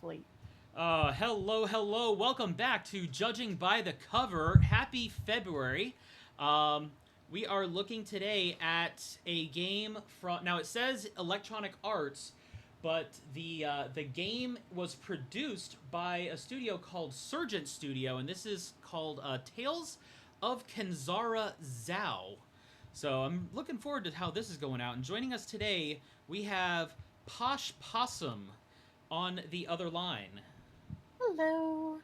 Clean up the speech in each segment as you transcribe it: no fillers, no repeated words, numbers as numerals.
late. Hello. Welcome back to Judging by the Cover. Happy February. Um, we are looking today at a game from. Now it says Electronic Arts, but the game was produced by a studio called Surgent Studio, and this is called Tales of Kenzara ZAU. So I'm looking forward to how this is going out. And joining us today, we have Posh Possum on the other line. Hello.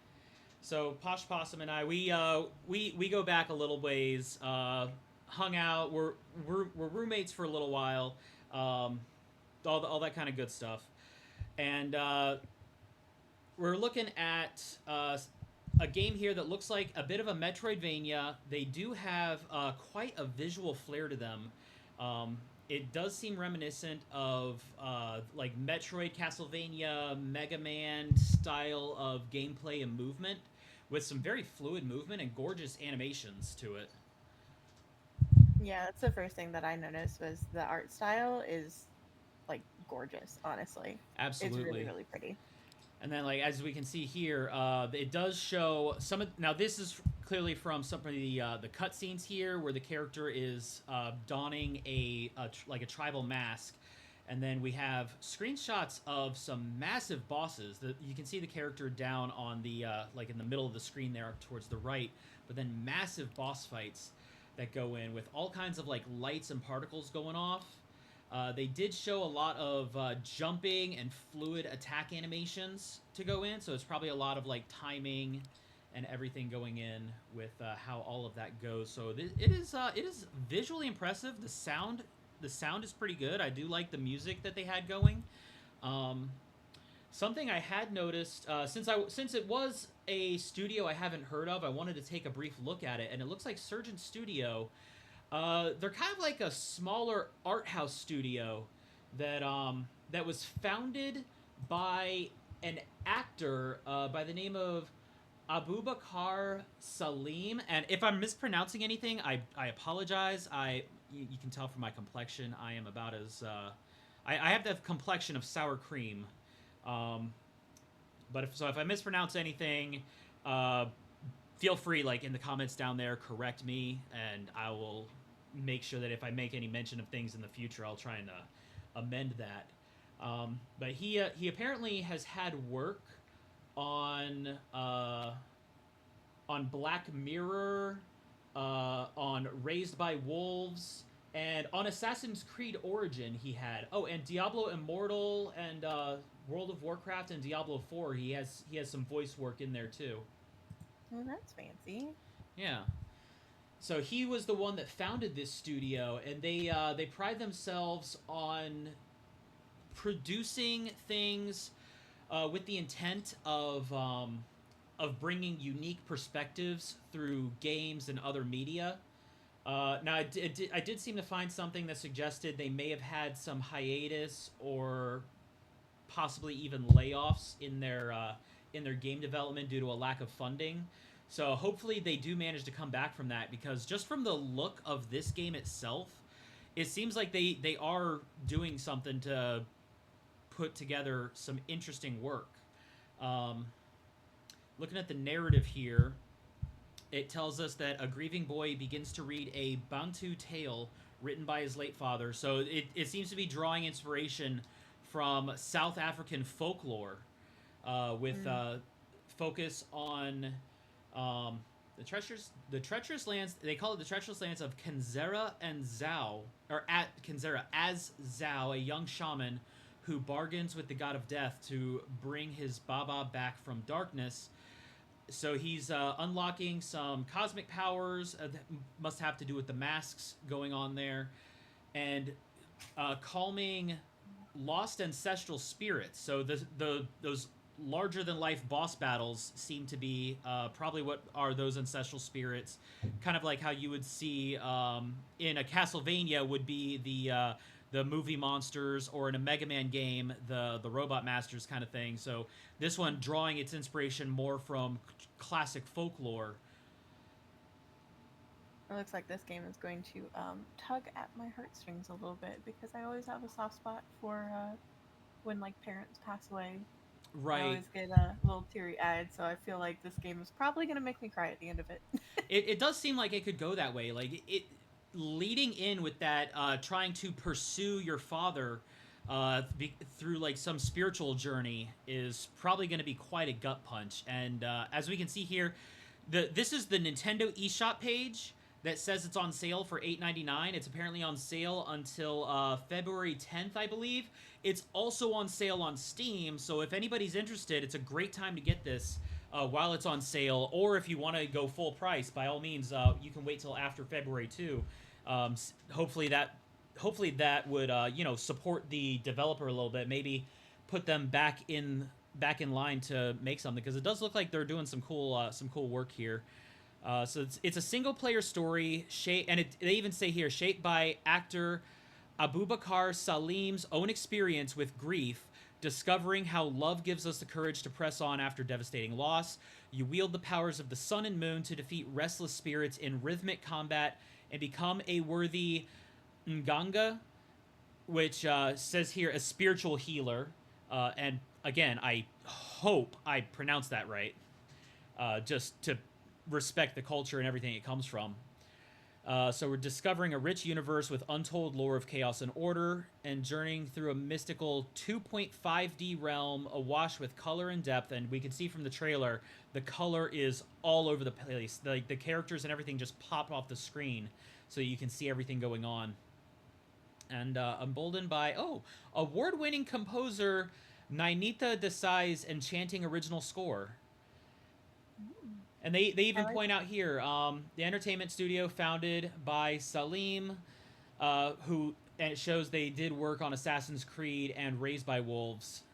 So Posh Possum and I, we go back a little ways. Hung out. We're roommates for a little while. Um, all that kind of good stuff. And we're looking at a game here that looks like a bit of a Metroidvania. They do have quite a visual flair to them. Um, it does seem reminiscent of like Metroid, Castlevania, Mega Man style of gameplay and movement, with some very fluid movement and gorgeous animations to it. Yeah, that's the first thing that I noticed was the art style is like gorgeous, honestly. It's really, Absolutely. really pretty. And then, like as we can see here, it does show some of. Now, this is clearly from some of the cutscenes here, where the character is donning like a tribal mask, and then we have screenshots of some massive bosses. That you can see the character down on the like in the middle of the screen there, towards the right, but then massive boss fights that go in with all kinds of like lights and particles going off. They did show a lot of jumping and fluid attack animations to go in, so it's probably a lot of like timing and everything going in with how all of that goes. So it is visually impressive. The sound is pretty good. I do like the music that they had going. Um, Something I had noticed since it was a studio I haven't heard of, I wanted to take a brief look at it, and it looks like Surgeon Studio, they're kind of like a smaller art house studio that was founded by an actor by the name of Abubakar Salim. And if I'm mispronouncing anything, I apologize. You can tell from my complexion, I am about as I have the complexion of sour cream. Um, but if I mispronounce anything, uh, feel free, like in the comments down there, correct me, and I will make sure that if I make any mention of things in the future, I'll try and amend that. But he apparently has had work on Black Mirror, on Raised by Wolves, and on Assassin's Creed Origin. He had and Diablo Immortal and World of Warcraft and Diablo 4. He has some voice work in there too. Oh, that's fancy. Yeah. So he was the one that founded this studio, and they pride themselves on producing things with the intent of bringing unique perspectives through games and other media. Now, I did seem to find something that suggested they may have had some hiatus or possibly even layoffs in their game development due to a lack of funding. So hopefully they do manage to come back from that, because just from the look of this game itself, it seems like they are doing something to put together some interesting work. Um, Looking at the narrative here, it tells us that a grieving boy begins to read a Bantu tale written by his late father. So it seems to be drawing inspiration from South African folklore, with Mm. focus on the treacherous lands. They call it the treacherous lands of Kenzara and ZAU, or at Kenzara as ZAU, a young shaman who bargains with the god of death to bring his Baba back from darkness. So he's unlocking some cosmic powers that must have to do with the masks going on there, and calming lost ancestral spirits. So the those larger than life boss battles seem to be probably what are those ancestral spirits, kind of like how you would see in a Castlevania would be the movie monsters, or in a Mega Man game the robot masters kind of thing. So this one drawing its inspiration more from classic folklore. It looks like this game is going to tug at my heartstrings a little bit because I always have a soft spot for when like parents pass away. I Right. always get a little teary-eyed, so I feel like this game is probably gonna make me cry at the end of it. It does seem like it could go that way. Like it leading in with that, trying to pursue your father through like some spiritual journey is probably going to be quite a gut punch. And as we can see here, this is the Nintendo eShop page that says it's on sale for $8.99. It's apparently on sale until February 10th, I believe. It's also on sale on Steam, so if anybody's interested, it's a great time to get this while it's on sale. Or if you want to go full price, by all means, you can wait till after February too. Hopefully that would support the developer a little bit. Maybe put them back in line to make something, because it does look like they're doing some cool work here. So it's a single player story, and they even say here, shaped by actor Abubakar Salim's own experience with grief, discovering how love gives us the courage to press on after devastating loss. You wield the powers of the sun and moon to defeat restless spirits in rhythmic combat and become a worthy Nganga, which says here a spiritual healer. And again, I hope I pronounced that right, just to respect the culture and everything it comes from. So we're discovering a rich universe with untold lore of chaos and order, and journeying through a mystical 2.5D realm awash with color and depth. And we can see from the trailer, the color is all over the place. The characters and everything just pop off the screen, so you can see everything going on. And emboldened by, award-winning composer Nainita Desai's enchanting original score. And they I even like. point out here, the entertainment studio founded by Salim, who, and it shows they did work on Assassin's Creed and Raised by Wolves.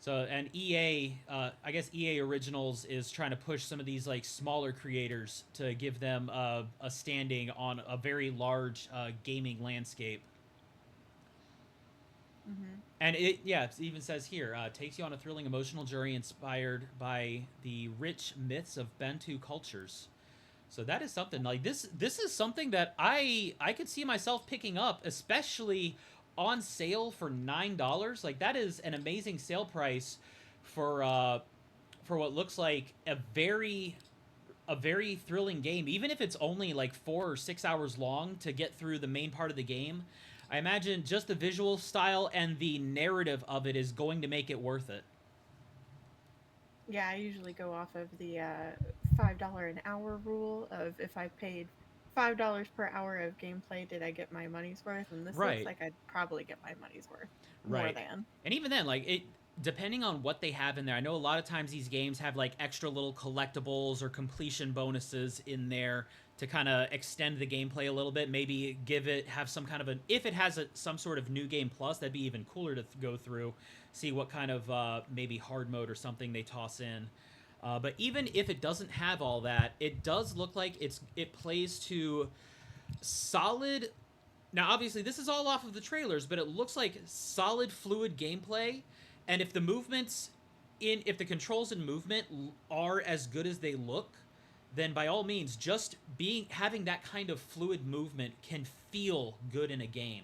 So, and EA, I guess EA Originals is trying to push some of these like smaller creators to give them a standing on a very large gaming landscape. Mm-hmm. And it even says here, takes you on a thrilling emotional journey inspired by the rich myths of Bantu cultures. So that is something like this is something that I could see myself picking up, especially on sale for $9. Like that is an amazing sale price for what looks like a very thrilling game, even if it's only like 4 or 6 hours long to get through the main part of the game. I imagine just the visual style and the narrative of it is going to make it worth it. Yeah, I usually go off of the $5 an hour rule of if I paid $5 per hour of gameplay, did I get my money's worth? And this looks Right. like I'd probably get my money's worth. More Right. than. And even then, like it depending on what they have in there. I know a lot of times these games have like extra little collectibles or completion bonuses in there to kind of extend the gameplay a little bit. Maybe have some kind of an, if it has some sort of new game plus, that'd be even cooler to go through, see what kind of maybe hard mode or something they toss in. But even if it doesn't have all that, it does look like it plays to solid. Now, obviously, this is all off of the trailers, but it looks like solid, fluid gameplay. And if the controls and movement are as good as they look, then by all means, just having that kind of fluid movement can feel good in a game.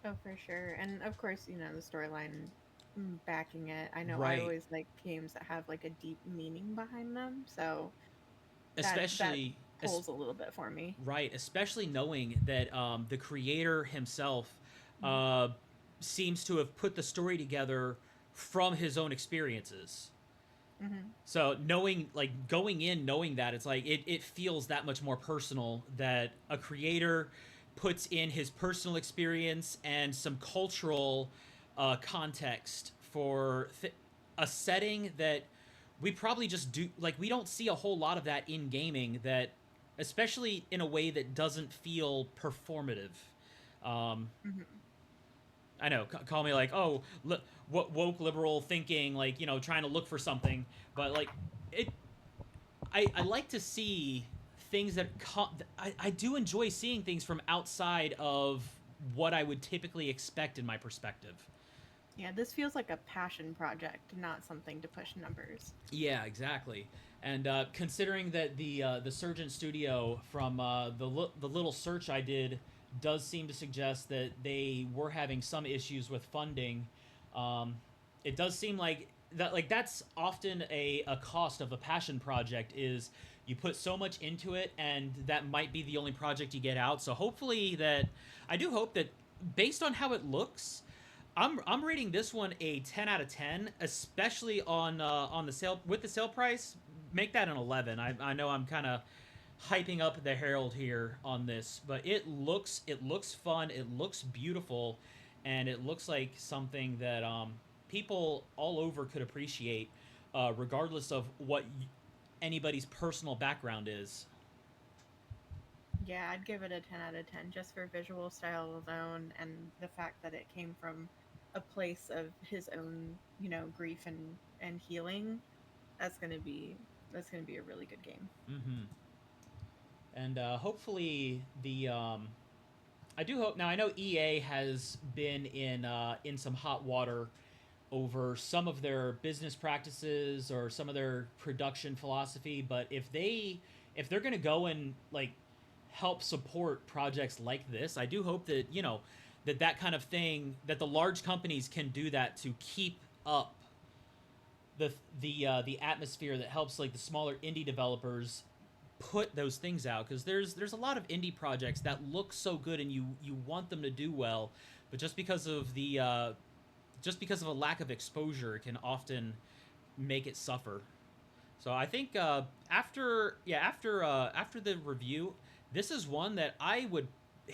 Oh, for sure. And of course, the storyline backing it. I know I Right. always like games that have like a deep meaning behind them, so that Especially, pulls a little bit for me. right, especially knowing that the creator himself Mm-hmm. uh, seems to have put the story together from his own experiences. Mm-hmm. So going in knowing that, it's like it feels that much more personal, that a creator puts in his personal experience and some cultural context for a setting that we probably just do, like we don't see a whole lot of that in gaming, that especially in a way that doesn't feel performative. um, Mm-hmm. I know, call me like, what woke liberal thinking, like trying to look for something, but like it. I like to see things I do enjoy seeing things from outside of what I would typically expect in my perspective. Yeah, this feels like a passion project, not something to push numbers. Yeah, exactly. And considering that the Surgeon Studio from the little search I did does seem to suggest that they were having some issues with funding. Um, it does seem like that, like that's often a cost of a passion project is you put so much into it, and that might be the only project you get out. So hopefully that, I do hope that based on how it looks, I'm rating this one a 10 out of 10, especially on the sale with the sale price. Make that an 11. I know I'm kind of hyping up the Herald here on this, but it looks fun, it looks beautiful, and it looks like something that people all over could appreciate, regardless of what anybody's personal background is. Yeah, I'd give it a 10 out of 10 just for visual style alone and the fact that it came from a place of his own, grief and healing. That's going to be that's going to be a really good game. Mm-hmm. And hopefully the I do hope. Now I know EA has been in some hot water over some of their business practices or some of their production philosophy, but if they're going to go and like help support projects like this, I do hope that that kind of thing, that the large companies can do that to keep up the atmosphere that helps like the smaller indie developers put those things out, because there's a lot of indie projects that look so good and you want them to do well, but just because of a lack of exposure, it can often make it suffer. So I think after the review, this is one that I would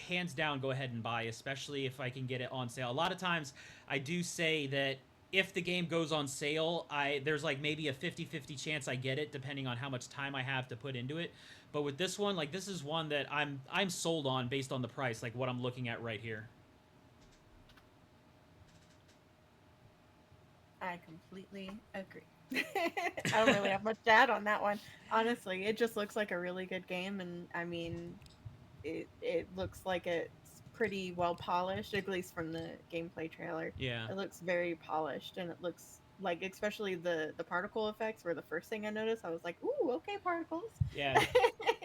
hands down go ahead and buy, especially if I can get it on sale. A lot of times I do say that if the game goes on sale, I there's like maybe a 50-50 chance I get it depending on how much time I have to put into it. But with this one, like this is one that I'm sold on based on the price, like what I'm looking at right here. I completely agree. I don't really have much to add on that one. Honestly, it just looks like a really good game, and I mean, it looks like it's pretty well polished, at least from the gameplay trailer. Yeah. It looks very polished, and it looks like, especially the particle effects were the first thing I noticed. I was like, "Ooh, okay, particles." Yeah.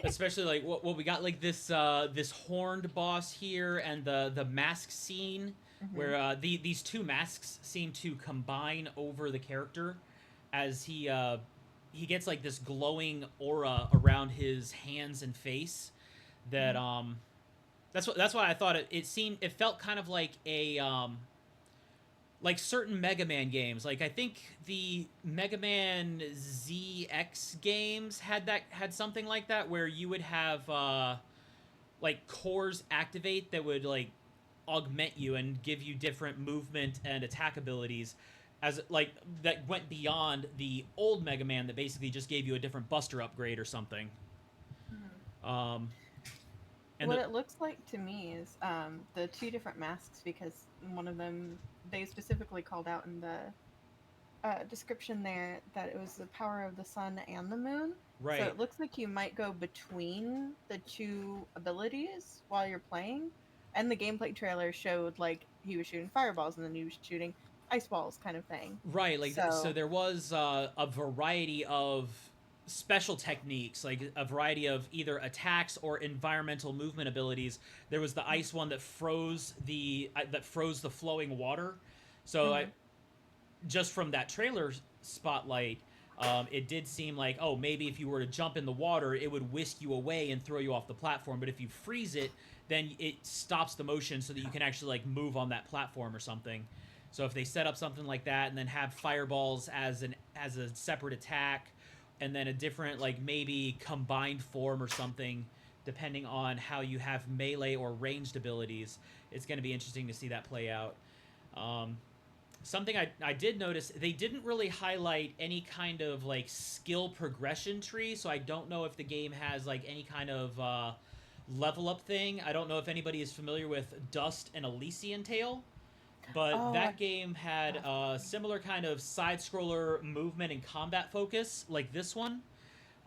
Especially like what we got, like this horned boss here, and the mask scene Hmm. where these two masks seem to combine over the character as he gets like this glowing aura around his hands and face that Hmm. that's why I thought it felt kind of like a like certain Mega Man games. Like I think the Mega Man ZX games had something like that, where you would have like cores activate that would like augment you and give you different movement and attack abilities, as like that went beyond the old Mega Man that basically just gave you a different Buster upgrade or something. Hmm. Um, and What the it looks like to me is the two different masks, because one of them they specifically called out in the description there that it was the power of the sun and the moon. So right. it looks like you might go between the two abilities while you're playing. And the gameplay trailer showed like he was shooting fireballs and then he was shooting ice balls, kind of thing. Right, like so So, there was a variety of special techniques, like a variety of either attacks or environmental movement abilities. There was the ice one that froze the flowing water. So I mhm. just from that trailer spotlight, it did seem like, oh, maybe if you were to jump in the water, it would whisk you away and throw you off the platform. But if you freeze it, then it stops the motion so that you can actually like move on that platform or something. So if they set up something like that and then have fireballs as a separate attack, and then a different like maybe combined form or something, depending on how you have melee or ranged abilities, it's going to be interesting to see that play out. Um, Something I did notice, they didn't really highlight any kind of like skill progression tree, so I don't know if the game has like any kind of level up thing. I don't know if anybody is familiar with Dust and Elysian Tale, but Oh, that game had that's a fun. similar kind of side scroller movement and combat focus like this one.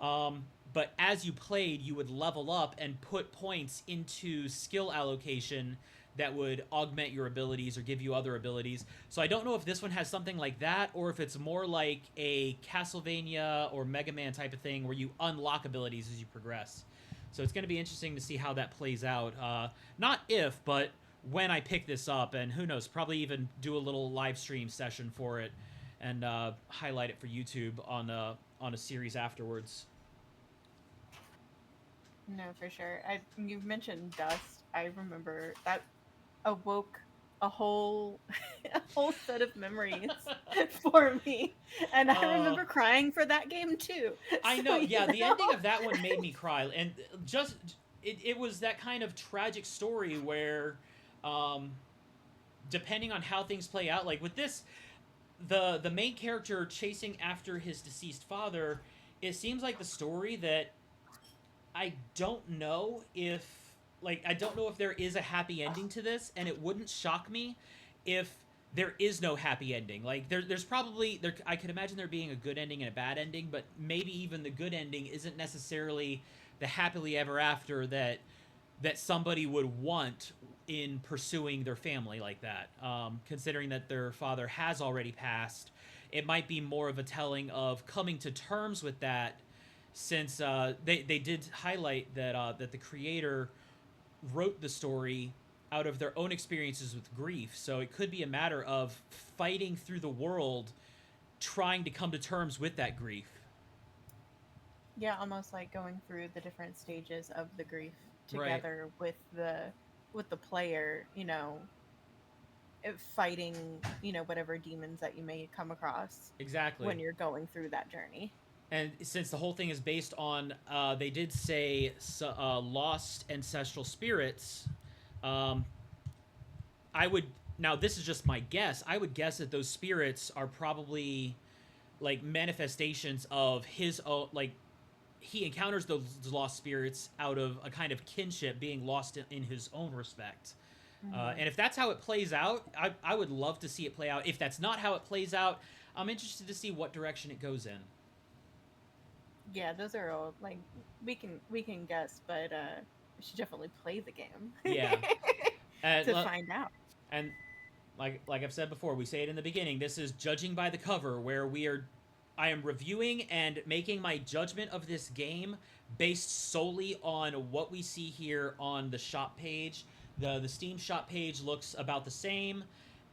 But as you played, you would level up and put points into skill allocation that would augment your abilities or give you other abilities. So I don't know if this one has something like that, or if it's more like a Castlevania or Mega Man type of thing where you unlock abilities as you progress. So it's going to be interesting to see how that plays out. Not if, but when I pick this up, and who knows, probably even do a little live stream session for it. and highlight it for YouTube on a series afterwards. No, for sure. You've mentioned dust. I remember that awoke a whole a whole set of memories for me. And I uh, remember crying for that game too. I So, know, you yeah, the know. ending of that one made me cry, and just it was that kind of tragic story where, um, depending on how things play out, like with this, the main character chasing after his deceased father, it seems like the story that I don't know if I don't know if there is a happy ending to this, and it wouldn't shock me if there is no happy ending. Like there's probably there I could imagine there being a good ending and a bad ending, but maybe even the good ending isn't necessarily the happily ever after that somebody would want in pursuing their family like that. Considering that their father has already passed, it might be more of a telling of coming to terms with that, since they did highlight that the creator wrote the story out of their own experiences with grief. So it could be a matter of fighting through the world, trying to come to terms with that grief. Yeah, almost like going through the different stages of the grief Right. together with the player, fighting, whatever demons that you may come across when Exactly. you're going through that journey. And since the whole thing is based on, they did say lost ancestral spirits. Um, I would now this is just my guess. I would guess that those spirits are probably like manifestations of his own. Like he encounters those lost spirits out of a kind of kinship, being lost in his own respect. Hmm. And if that's how it plays out, I would love to see it play out. If that's not how it plays out, I'm interested to see what direction it goes in. Yeah, those are all like we can guess, but we should definitely play the game Yeah, and to find out. and like I've said before, we say it in the beginning. This is judging by the cover, where I am reviewing and making my judgment of this game based solely on what we see here on the shop page. The Steam shop page looks about the same,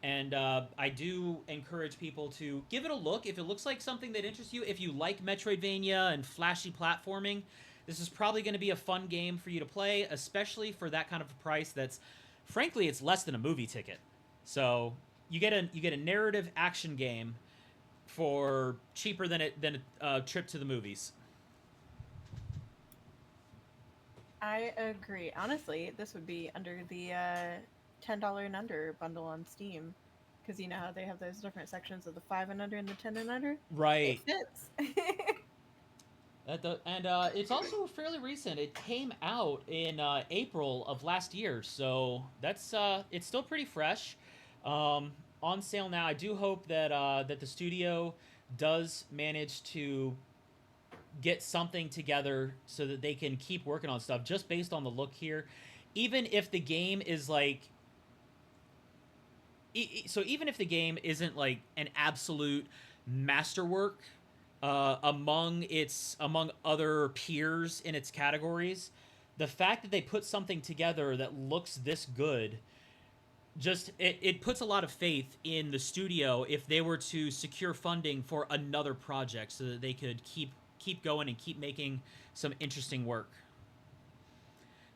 and I do encourage people to give it a look if it looks like something that interests you. If you like Metroidvania and flashy platforming, this is probably going to be a fun game for you to play, especially for that kind of a price. That's frankly, it's less than a movie ticket. So you get a narrative action game for cheaper than a trip to the movies. I agree. Honestly, this would be under the $10 and under bundle on Steam, because you know how they have those different sections of the 5 and under and the 10 and under. It Right. fits. And it's also fairly recent. It came out in April of last year, so that's it's still pretty fresh. Um, on sale now. I do hope that the studio does manage to get something together so that they can keep working on stuff. Just based on the look here, even if the game is like so even if the game isn't like an absolute masterwork among other peers in its categories, the fact that they put something together that looks this good, just it puts a lot of faith in the studio if they were to secure funding for another project so that they could keep going and keep making some interesting work.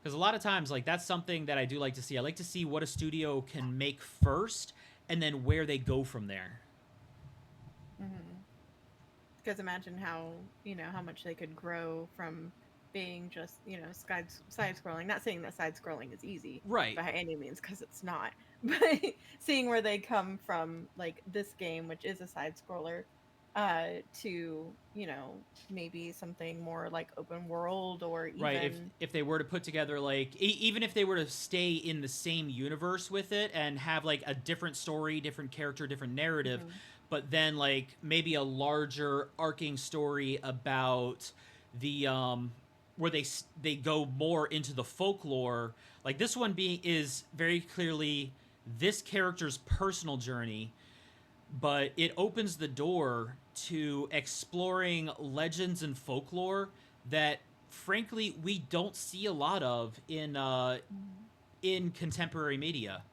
Because a lot of times, like, that's something that I do like to see. I like to see what a studio can make first and then where they go from there. Hmm. Because imagine how much they could grow from being just, side scrolling. Not saying that side scrolling is easy Right. by any means, because it's not. But seeing where they come from, like this game, which is a side scroller, to, maybe something more like open world or Right. even. If they were to put together like even if they were to stay in the same universe with it and have like a different story, different character, different narrative, Mhm. but then like maybe a larger arcing story about the where they go more into the folklore. Like this one being is very clearly this character's personal journey, but it opens the door to exploring legends and folklore that frankly we don't see a lot of Mhm. in contemporary media.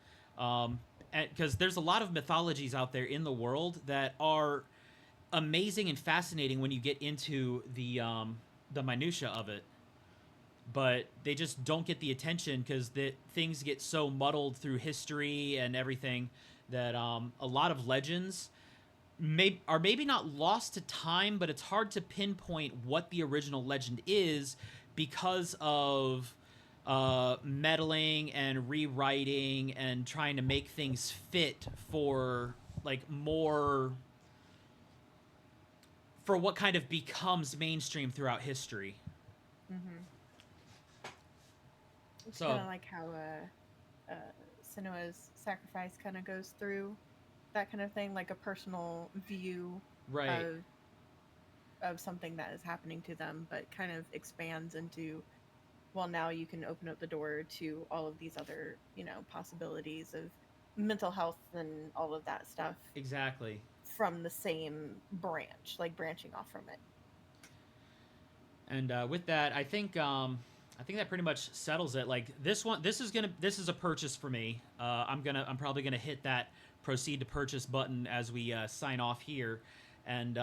Because there's a lot of mythologies out there in the world that are amazing and fascinating when you get into the minutia of it, but they just don't get the attention because the things get so muddled through history and everything that a lot of legends are maybe not lost to time, but it's hard to pinpoint what the original legend is because of meddling and rewriting and trying to make things fit for like more for what kind of becomes mainstream throughout history. Mhm. It's So kinda like how, Senua's sacrifice kinda goes through that kind of thing, like a personal view right, of something that is happening to them, but kind of expands into, well, now you can open up the door to all of these other, possibilities of mental health and all of that stuff exactly. from the same branch, like branching off from it. And with that, I think that pretty much settles it. Like this is a purchase for me. I'm probably gonna hit that proceed to purchase button as we sign off here, and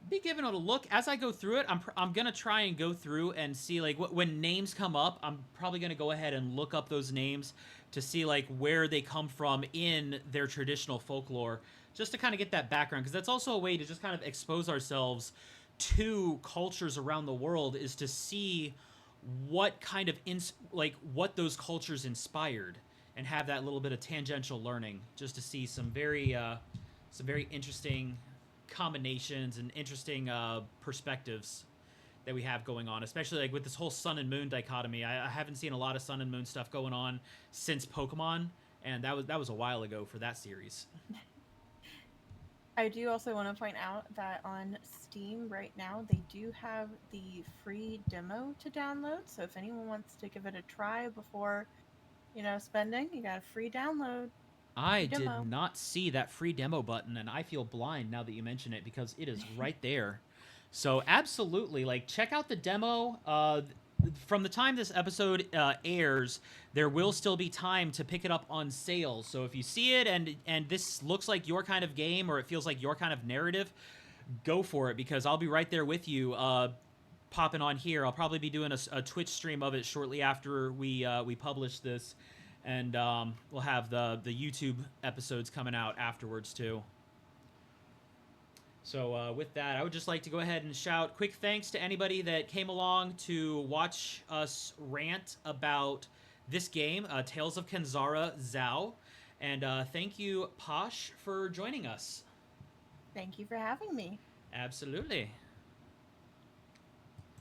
be giving it a look as I go through it. I'm gonna try and go through and see like when names come up. I'm probably gonna go ahead and look up those names to see like where they come from in their traditional folklore, just to kind of get that background, because that's also a way to just kind of expose ourselves to cultures around the world, is to see what kind of like what those cultures inspired, and have that little bit of tangential learning, just to see some very interesting combinations and interesting perspectives that we have going on, especially like with this whole sun and moon dichotomy. I haven't seen a lot of sun and moon stuff going on since Pokemon, and that was a while ago for that series. I do also want to point out that on Steam right now, they do have the free demo to download. So if anyone wants to give it a try before, spending, you got a free download, I free did demo. not see that free demo button, and I feel blind now that you mention it because it is right there. So absolutely, like check out the demo. From the time this episode airs, there will still be time to pick it up on sale. So if you see it and this looks like your kind of game, or it feels like your kind of narrative, go for it, because I'll be right there with you. Popping on here, I'll probably be doing a Twitch stream of it shortly after we publish this, and we'll have the YouTube episodes coming out afterwards too. So with that, I would just like to go ahead and shout quick thanks to anybody that came along to watch us rant about this game, Tales of Kenzara ZAU. And thank you, Posh, for joining us. Thank you for having me. Absolutely.